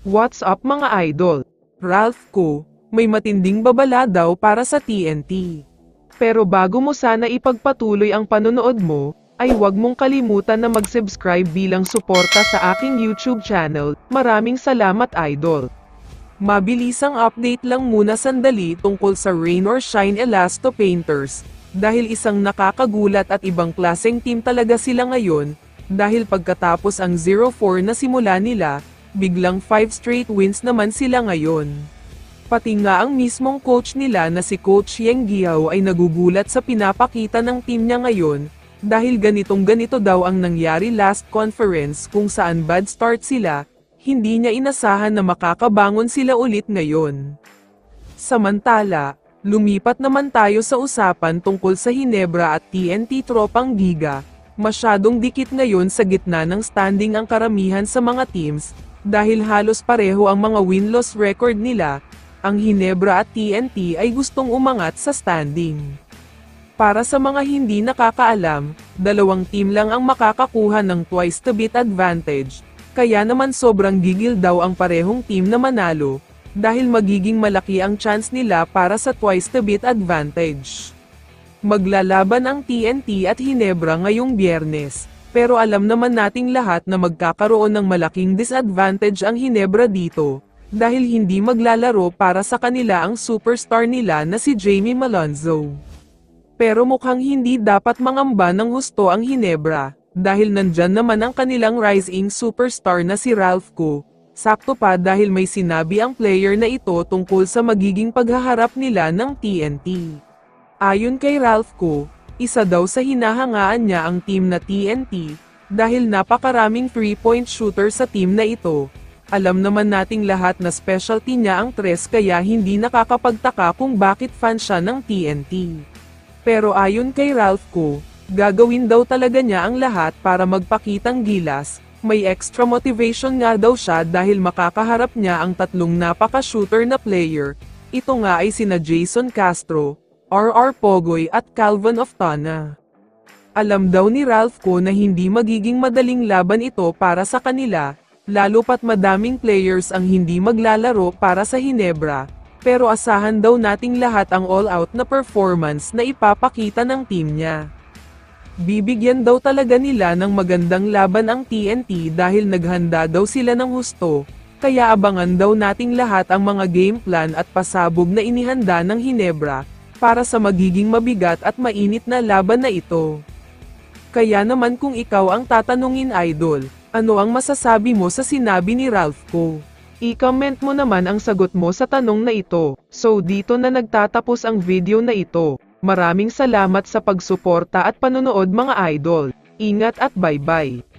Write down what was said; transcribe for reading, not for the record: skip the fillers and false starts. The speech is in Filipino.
What's up mga idol? Ralph ko, may matinding babala daw para sa TNT. Pero bago mo sana ipagpatuloy ang panonood mo, ay huwag mong kalimutan na mag-subscribe bilang suporta sa aking YouTube channel. Maraming salamat idol. Mabilisang update lang muna sandali tungkol sa Rain or Shine Elasto Painters, dahil isang nakakagulat at ibang klaseng team talaga sila ngayon, dahil pagkatapos ang 0-4 na simula nila, biglang 5 straight wins naman sila ngayon. Pati nga ang mismong coach nila na si Coach Yeng Guiao ay nagugulat sa pinapakita ng team niya ngayon, dahil ganito daw ang nangyari last conference kung saan bad start sila, hindi niya inasahan na makakabangon sila ulit ngayon. Samantala, lumipat naman tayo sa usapan tungkol sa Hinebra at TNT Tropang Giga. Masyadong dikit ngayon sa gitna ng standing ang karamihan sa mga teams, dahil halos pareho ang mga win-loss record nila. Ang Hinebra at TNT ay gustong umangat sa standing. Para sa mga hindi nakakaalam, dalawang team lang ang makakakuha ng twice the beat advantage, kaya naman sobrang gigil daw ang parehong team na manalo, dahil magiging malaki ang chance nila para sa twice the beat advantage. Maglalaban ang TNT at Hinebra ngayong Biyernes, pero alam naman nating lahat na magkakaroon ng malaking disadvantage ang Hinebra dito, dahil hindi maglalaro para sa kanila ang superstar nila na si Jamie Malonzo. Pero mukhang hindi dapat mangamba ng husto ang Hinebra, dahil nandyan naman ang kanilang rising superstar na si Ralph ko. Sakto pa dahil may sinabi ang player na ito tungkol sa magiging paghaharap nila ng TNT. Ayon kay Ralph ko, isa daw sa hinahangaan niya ang team na TNT, dahil napakaraming 3-point shooter sa team na ito. Alam naman nating lahat na specialty niya ang tres kaya hindi nakakapagtaka kung bakit fan siya ng TNT. Pero ayon kay Ralph ko, gagawin daw talaga niya ang lahat para magpakitang gilas, may extra motivation nga daw siya dahil makakaharap niya ang tatlong napaka-shooter na player, ito nga ay sina Jason Castro, RR Pogoy at Calvin Oftana. Alam daw ni Ralph ko na hindi magiging madaling laban ito para sa kanila, lalo pat madaming players ang hindi maglalaro para sa Hinebra. Pero asahan daw nating lahat ang all-out na performance na ipapakita ng team niya. Bibigyan daw talaga nila ng magandang laban ang TNT dahil naghanda daw sila ng husto, kaya abangan daw nating lahat ang mga game plan at pasabog na inihanda ng Hinebra, para sa magiging mabigat at mainit na laban na ito. Kaya naman kung ikaw ang tatanungin idol, ano ang masasabi mo sa sinabi ni Ralph ko? I-comment mo naman ang sagot mo sa tanong na ito. So dito na nagtatapos ang video na ito. Maraming salamat sa pagsuporta at panonood mga idol. Ingat at bye-bye.